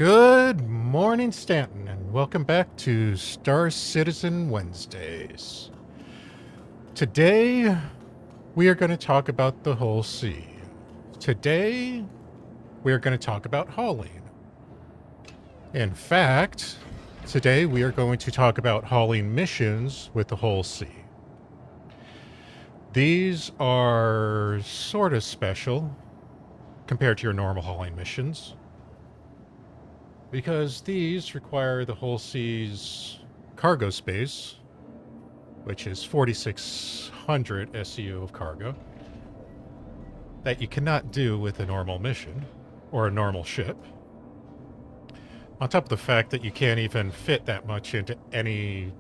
Good morning, Stanton, and welcome back to Star Citizen Wednesdays. Today, we are going to talk about the Hull-C. Today, we are going to talk about hauling. In fact, today we are going to talk about hauling missions with the Hull-C. These are sort of special compared to your normal hauling missions, because these require the Hull-C's cargo space, which is 4,600 SEU of cargo, that you cannot do with a normal mission or a normal ship. On top of the fact that you can't even fit that much into any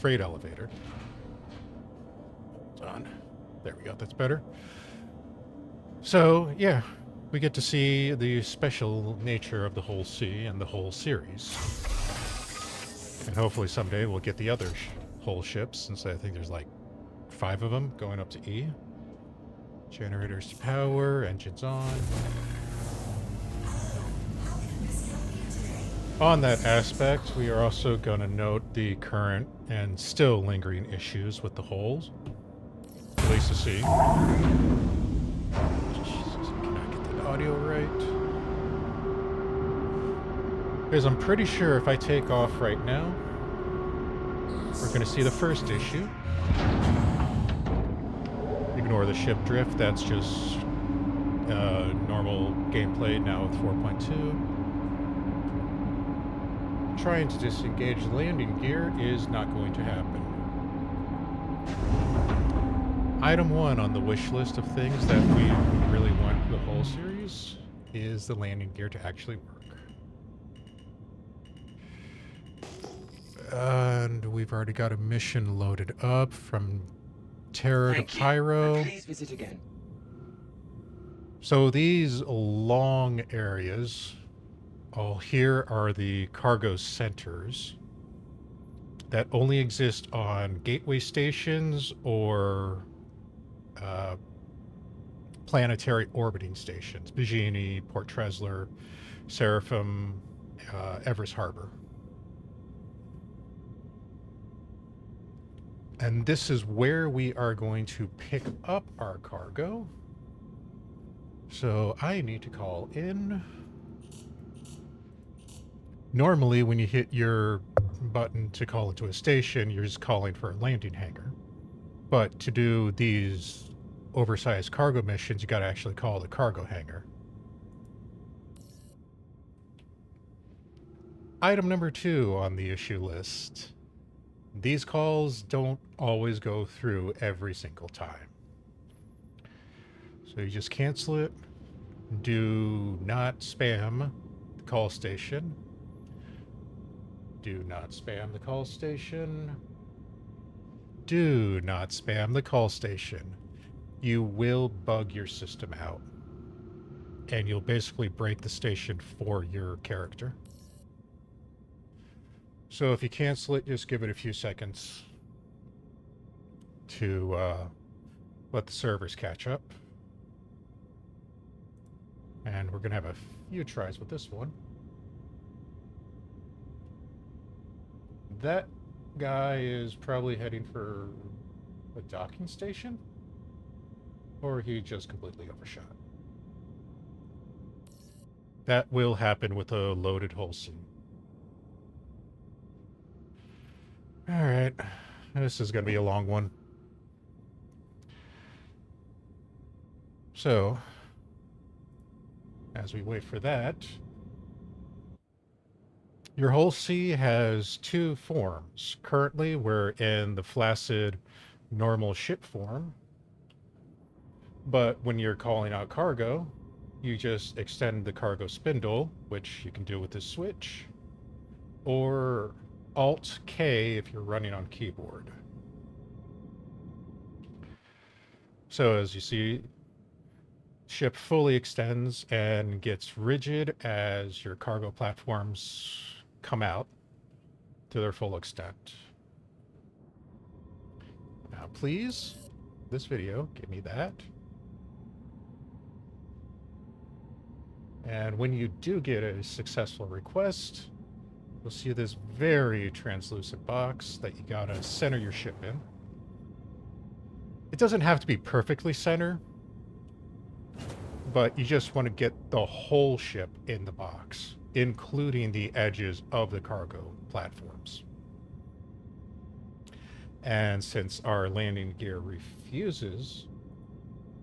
freight elevator. Done. There we go, that's better. So, yeah, we get to see the special nature of the Hull-C and the whole series. And hopefully someday we'll get the other Hull ships, since I think there's like 5 of them going up to E. Generators to power, engines on. On that aspect, we are also going to note the current and still lingering issues with the holes. At least to see. Jesus, can I get the audio right? Because I'm pretty sure if I take off right now, we're going to see the first issue. Ignore the ship drift, that's just normal gameplay now with 4.2. Trying to disengage the landing gear is not going to happen. Item 1 on the wish list of things that we really want for the whole series is the landing gear to actually work. And we've already got a mission loaded up from Terra to Pyro. Please visit again. So these long areas, all here are the cargo centers that only exist on gateway stations or planetary orbiting stations. Bajini, Port Tresler, Seraphim, Everest Harbor. And this is where we are going to pick up our cargo. So I need to call in. Normally, when you hit your button to call into a station, you're just calling for a landing hangar. But to do these oversized cargo missions, you got to actually call the cargo hangar. Item number 2 on the issue list. These calls don't always go through every single time. So you just cancel it. Do not spam the call station. Do not spam the call station. Do not spam the call station. You will bug your system out. And you'll basically break the station for your character. So if you cancel it, just give it a few seconds to let the servers catch up. And we're going to have a few tries with this one. That guy is probably heading for a docking station, or he just completely overshot. That will happen with a loaded Hull-C. All right, this is going to be a long one. So, as we wait for that, your Hull-C has 2 forms. Currently, we're in the flaccid normal ship form. But when you're calling out cargo, you just extend the cargo spindle, which you can do with this switch, or Alt-K if you're running on keyboard. So as you see, ship fully extends and gets rigid as your cargo platforms come out to their full extent. Now please, this video, give me that. And when you do get a successful request, you'll see this very translucent box that you gotta center your ship in. It doesn't have to be perfectly center, but you just want to get the whole ship in the box, including the edges of the cargo platforms. And since our landing gear refuses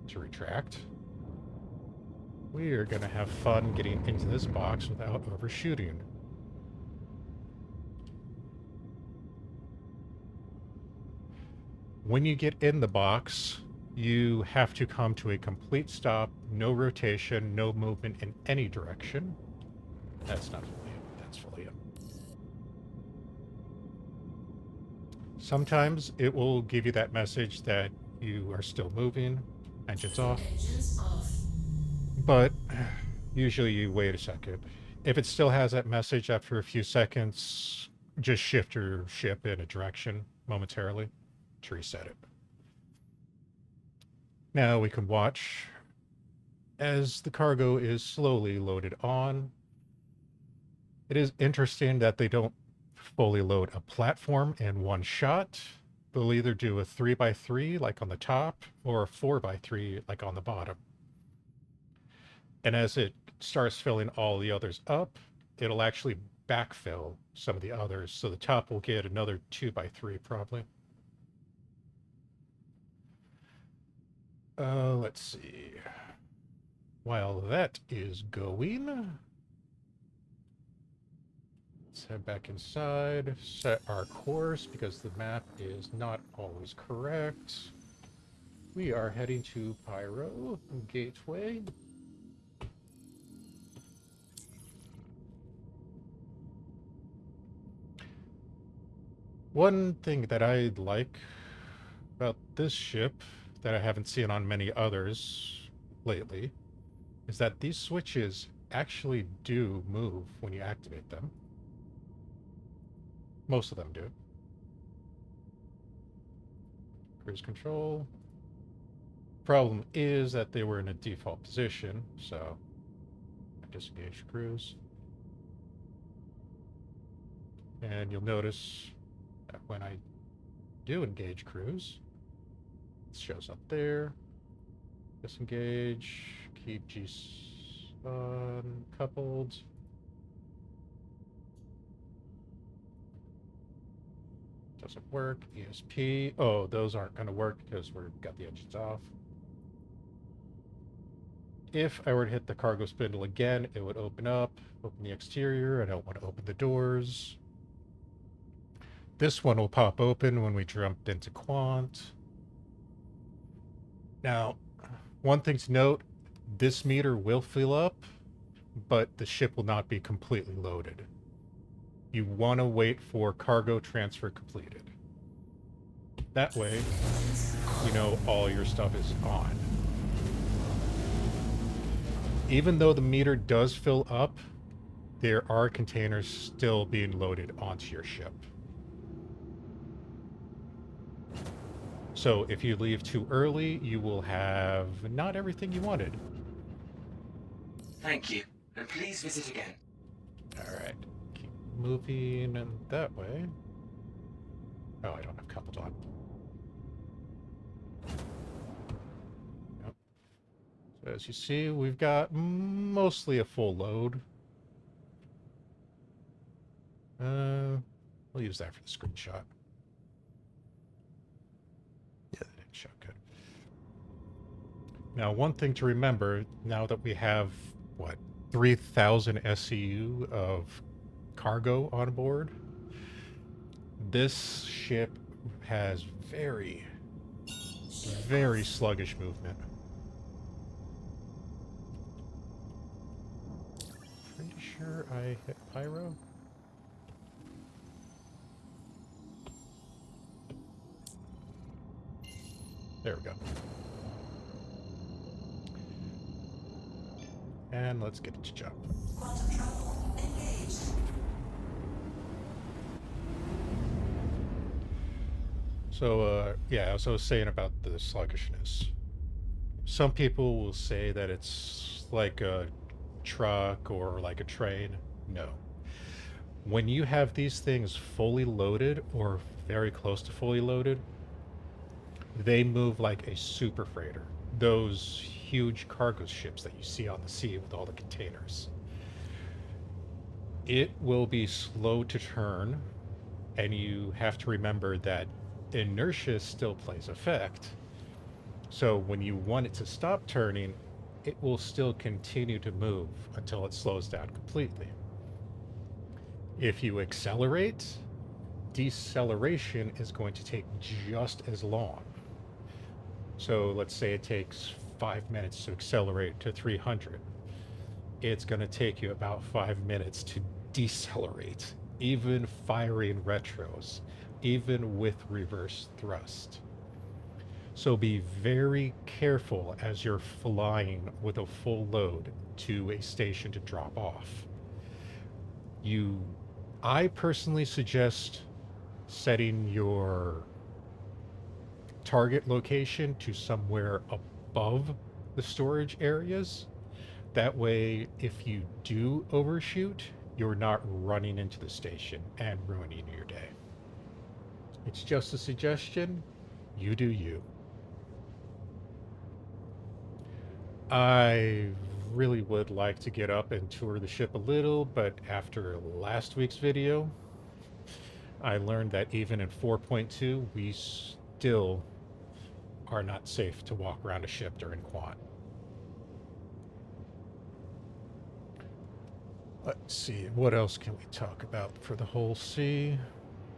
to retract, we are going to have fun getting into this box without overshooting. When you get in the box, you have to come to a complete stop, no rotation, no movement in any direction. That's not fully in, that's fully in. Sometimes it will give you that message that you are still moving, engines off. But usually you wait a second. If it still has that message after a few seconds, just shift your ship in a direction momentarily to reset it. Now we can watch as the cargo is slowly loaded on. It is interesting that they don't fully load a platform in one shot. They'll either do a 3x3 like on the top or a 4x3 like on the bottom. And as it starts filling all the others up, it'll actually backfill some of the others. So the top will get another 2x3 probably. Let's see. While that is going, let's head back inside, set our course because the map is not always correct. We are heading to Pyro Gateway. One thing that I like about this ship that I haven't seen on many others lately is that these switches actually do move when you activate them. Most of them do. Cruise control. Problem is that they were in a default position, so I disengage cruise. And you'll notice that when I do engage cruise, it shows up there. Disengage, keep G coupled. Doesn't work. ESP. Oh, those aren't going to work because we've got the engines off. If I were to hit the cargo spindle again, it would open up, open the exterior. I don't want to open the doors. This one will pop open when we jump into Quant. Now, one thing to note, this meter will fill up, but the ship will not be completely loaded. You want to wait for cargo transfer completed. That way, you know all your stuff is on. Even though the meter does fill up, there are containers still being loaded onto your ship. So if you leave too early, you will have not everything you wanted. Thank you, and please visit again. All right, keep moving that way. Oh, I don't have coupled on. Yep. So as you see, we've got mostly a full load. We'll use that for the screenshot. Yeah, that didn't show good. Now, one thing to remember, now that we have, what, 3,000 SCU of cargo on board, this ship has very, very sluggish movement. Pretty sure I hit Pyro. There we go. And let's get it to jump. Quantum travel engaged. So, yeah, as I was saying about the sluggishness. Some people will say that it's like a truck or like a train. No. When you have these things fully loaded or very close to fully loaded, they move like a super freighter. Those huge cargo ships that you see on the sea with all the containers. It will be slow to turn, and you have to remember that inertia still plays effect. So when you want it to stop turning, it will still continue to move until it slows down completely. If you accelerate, deceleration is going to take just as long. So let's say it takes 5 minutes to accelerate to 300. It's going to take you about 5 minutes to decelerate, even firing retros, even with reverse thrust. So be very careful as you're flying with a full load to a station to drop off. I personally suggest setting your target location to somewhere above the storage areas. That way, if you do overshoot, you're not running into the station and ruining your day. It's just a suggestion. You do you. I really would like to get up and tour the ship a little, but after last week's video, I learned that even in 4.2, we still are not safe to walk around a ship during quant. Let's see, what else can we talk about for the Hull-C?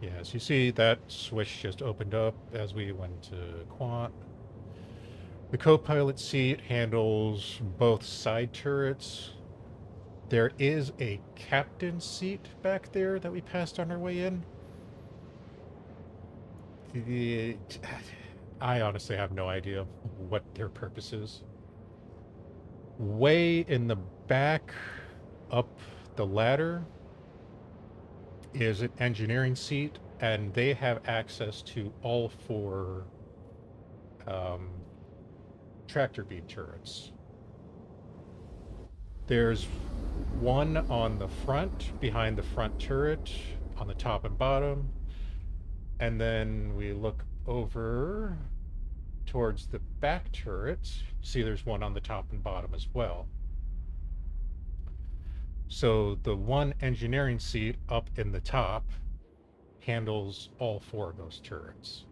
Yes, you see that switch just opened up as we went to quant. The co-pilot seat handles both side turrets. There is a captain's seat back there that we passed on our way in. I honestly have no idea what their purpose is. Way in the back, up the ladder, is an engineering seat, and they have access to all four tractor beam turrets. There's one on the front, behind the front turret, on the top and bottom. And then we look over towards the back turrets. See, there's one on the top and bottom as well. So the one engineering seat up in the top handles all four of those turrets.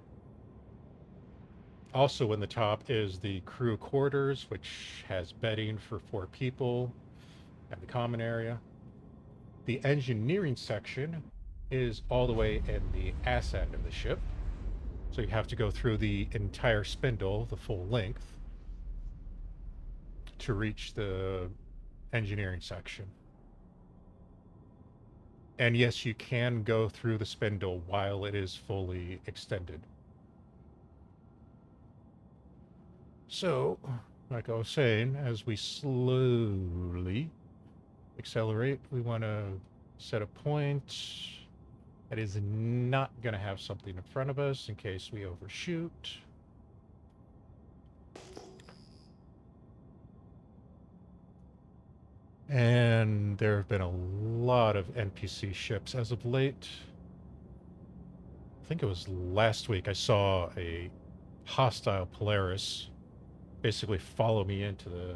Also in the top is the crew quarters, which has bedding for 4 people, and the common area. The engineering section is all the way in the ass end of the ship. So you have to go through the entire spindle, the full length, to reach the engineering section. And yes, you can go through the spindle while it is fully extended. So, like I was saying, as we slowly accelerate, we want to set a point that is not going to have something in front of us in case we overshoot. And there have been a lot of NPC ships as of late. I think it was last week I saw a hostile Polaris basically follow me into the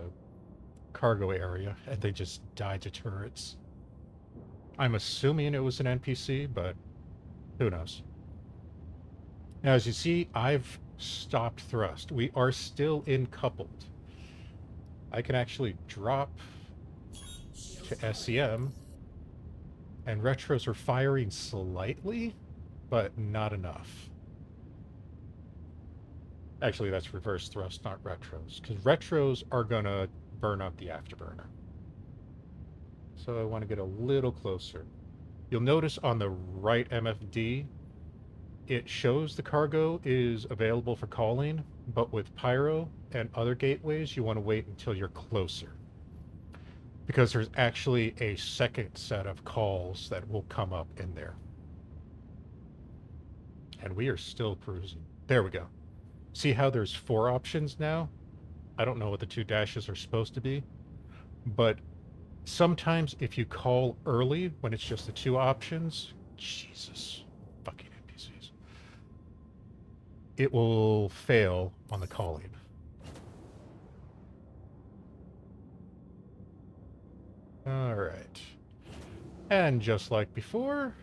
cargo area, and they just died to turrets. I'm assuming it was an NPC, but who knows? Now, as you see, I've stopped thrust. We are still in coupled. I can actually drop to SEM, and retros are firing slightly, but not enough. Actually, that's reverse thrust, not retros, because retros are going to burn up the afterburner. So I want to get a little closer. You'll notice on the right MFD, it shows the cargo is available for calling, but with Pyro and other gateways, you want to wait until you're closer, because there's actually a second set of calls that will come up in there. And we are still cruising. There we go. See how there's 4 options now? I don't know what the 2 dashes are supposed to be, but Sometimes if you call early when it's just the two options, Jesus, fucking NPCs, it will fail on the calling. All right. And just like before,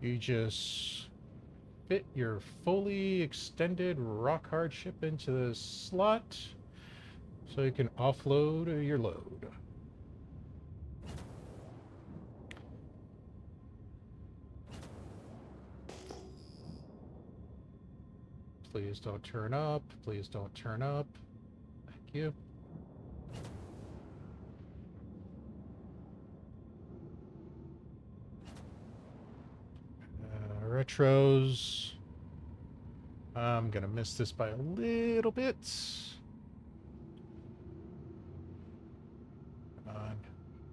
you just fit your fully extended rock hard ship into the slot so you can offload your load. Please don't turn up. Please don't turn up. Thank you. Retros. I'm gonna miss this by a little bit.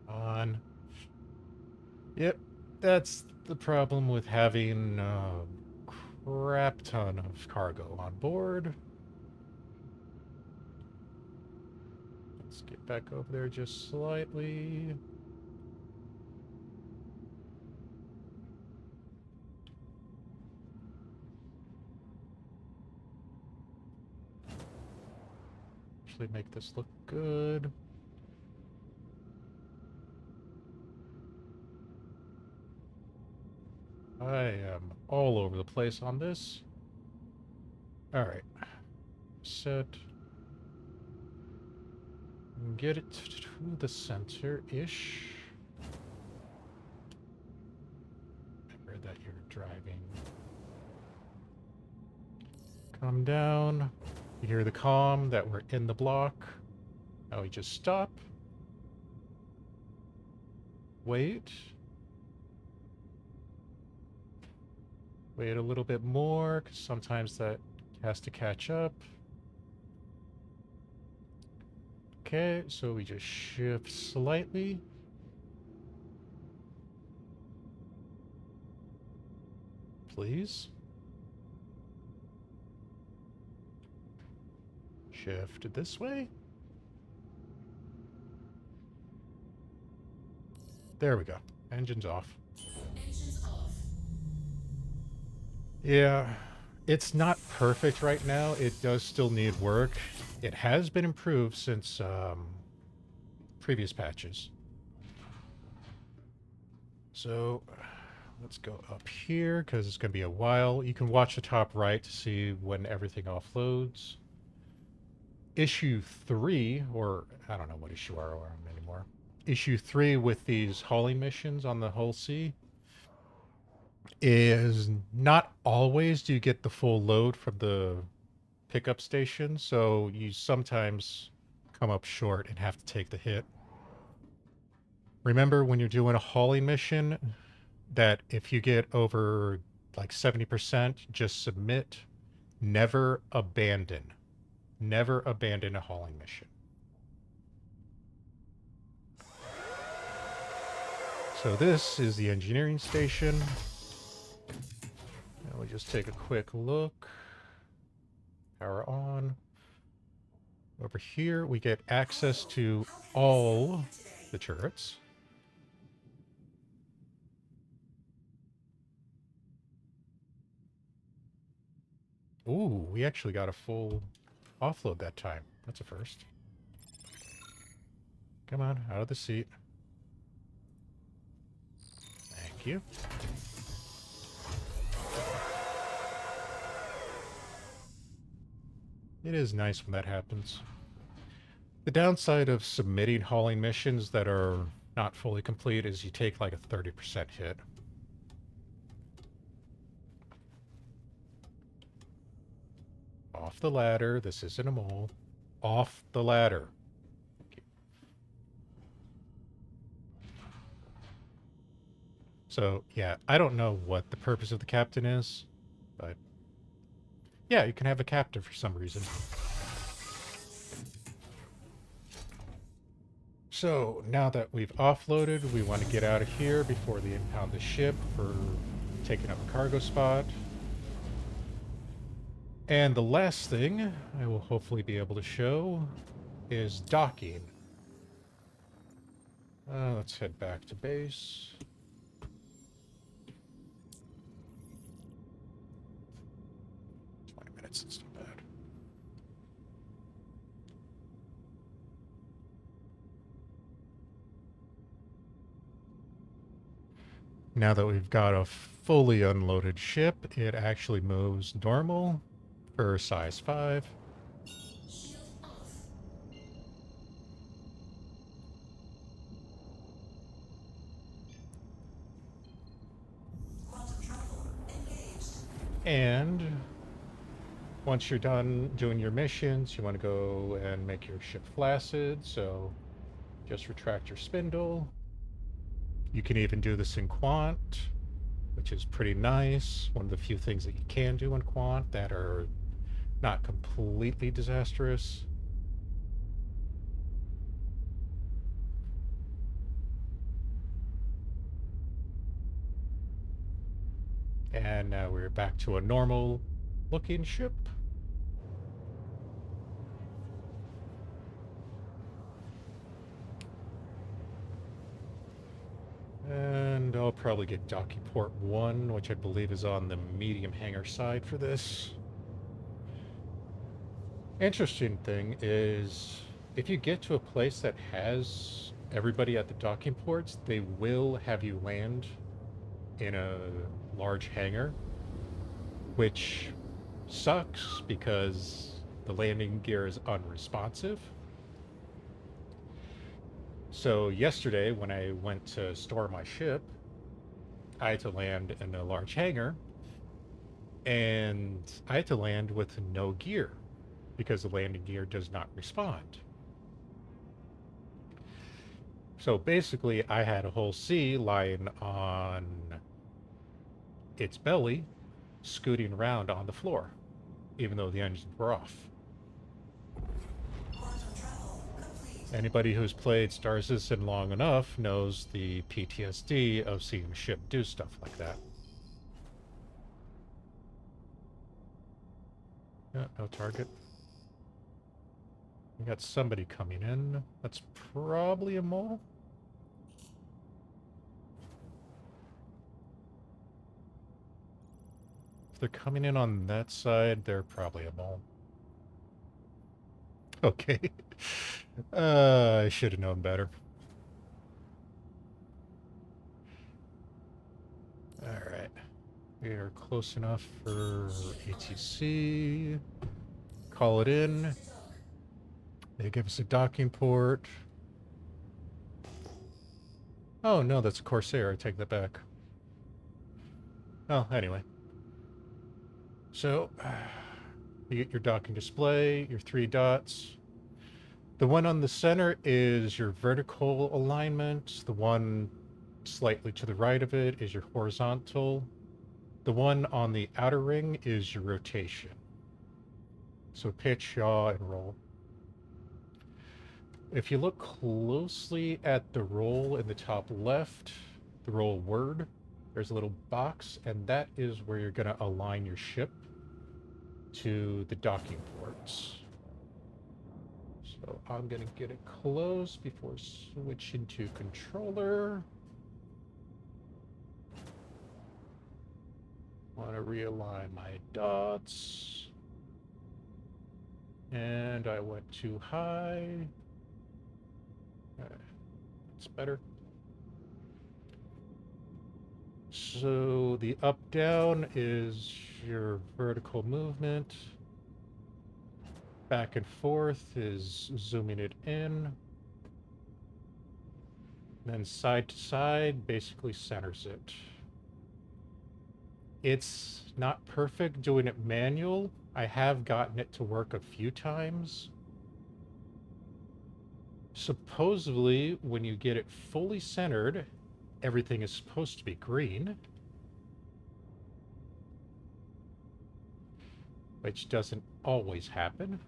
On. Yep, that's the problem with having a crap ton of cargo on board. Let's get back over there just slightly. Actually make this look good. I am all over the place on this. All right. Set. Get it to the center-ish. Remember that you're driving. Come down. You hear the comm that we're in the block. Now we just stop. Wait. Wait a little bit more, because sometimes that has to catch up. Okay, so we just shift slightly. Please. Shift this way. There we go. Engine's off. Engines off. Yeah, it's not perfect right now. It does still need work. It has been improved since previous patches. So let's go up here because it's going to be a while. You can watch the top right to see when everything offloads. Issue 3, or I don't know what issue are on anymore. Issue 3 with these hauling missions on the Hull-C is not always do you get the full load from the pickup station, so you sometimes come up short and have to take the hit. Remember when you're doing a hauling mission that if you get over like 70%, just submit. Never abandon. Never abandon a hauling mission. So this is the engineering station. Now we just take a quick look. Power on. Over here, we get access to all the turrets. Ooh, we actually got a full offload that time. That's a first. Come on, out of the seat. Thank you. It is nice when that happens. The downside of submitting hauling missions that are not fully complete is you take like a 30% hit. Off the ladder. This isn't a mole. Off the ladder. So, yeah, I don't know what the purpose of the captain is, but yeah, you can have a captain for some reason. So, now that we've offloaded, we want to get out of here before they impound the ship for taking up a cargo spot. And the last thing I will hopefully be able to show is docking. Let's head back to base. 20 minutes, it's not bad. Now that we've got a fully unloaded ship, it actually moves normal for size 5. Shield off. Quantum travel engaged. And once you're done doing your missions, you want to go and make your ship flaccid, so just retract your spindle. You can even do this in Quant, which is pretty nice. One of the few things that you can do in Quant that are not completely disastrous. And now we're back to a normal looking ship. And I'll probably get docking port 1, which I believe is on the medium hangar side for this. Interesting thing is, if you get to a place that has everybody at the docking ports, they will have you land in a large hangar, which sucks because the landing gear is unresponsive. So yesterday, when I went to store my ship, I had to land in a large hangar, and I had to land with no gear because the landing gear does not respond. So basically, I had a Hull-C lying on its belly, scooting around on the floor, even though the engines were off. Quantum travel complete. Anybody who's played Star Citizen long enough knows the PTSD of seeing a ship do stuff like that. Yeah, no target. We got somebody coming in. That's probably a mole. If they're coming in on that side, they're probably a mole. Okay. I should have known better. Alright. We are close enough for ATC. Call it in. They give us a docking port. Oh, no, that's a Corsair. I take that back. Oh, anyway. So, you get your docking display, your 3 dots. The one on the center is your vertical alignment. The one slightly to the right of it is your horizontal. The one on the outer ring is your rotation. So pitch, yaw, and roll. If you look closely at the roll in the top left, the roll word, there's a little box, and that is where you're going to align your ship to the docking ports. So I'm going to get it close before switching to controller. Want to realign my dots. And I went too high. It's better. So the up-down is your vertical movement. Back and forth is zooming it in. Then side to side basically centers it. It's not perfect doing it manual. I have gotten it to work a few times. Supposedly, when you get it fully centered, everything is supposed to be green, which doesn't always happen.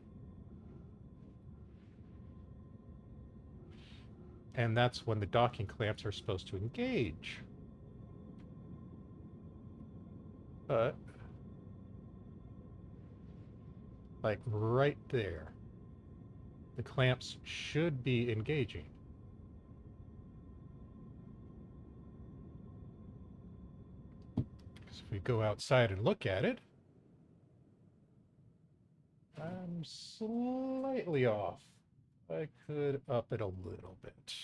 And that's when the docking clamps are supposed to engage. But, like right there, the clamps should be engaging. Because if we go outside and look at it, I'm slightly off. I could up it a little bit.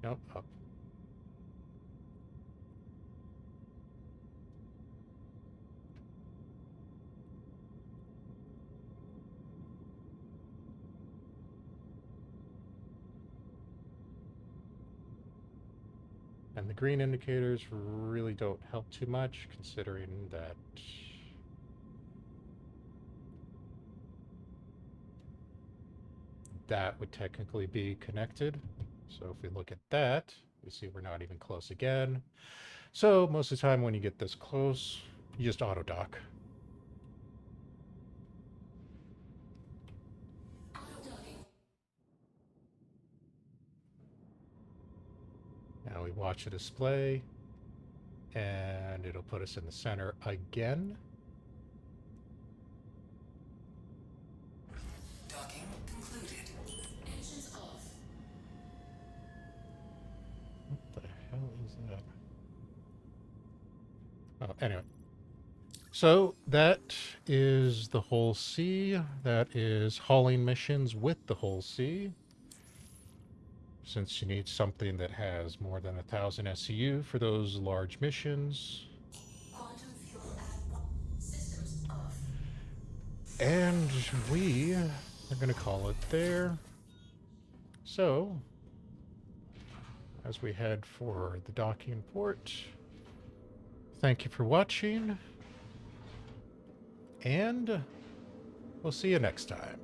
Nope, up. And the green indicators really don't help too much, considering that that would technically be connected. So if we look at that, we see we're not even close again. So most of the time when you get this close, you just auto dock. Now we watch the display, and it'll put us in the center again. Docking concluded. Engines off. What the hell is that? Oh, anyway. So that is the Hull-C. That is hauling missions with the Hull-C. Since you need something that has more than 1,000 SCU for those large missions. Quantum fuel at systems off. And we are going to call it there. So, as we head for the docking port, thank you for watching, and we'll see you next time.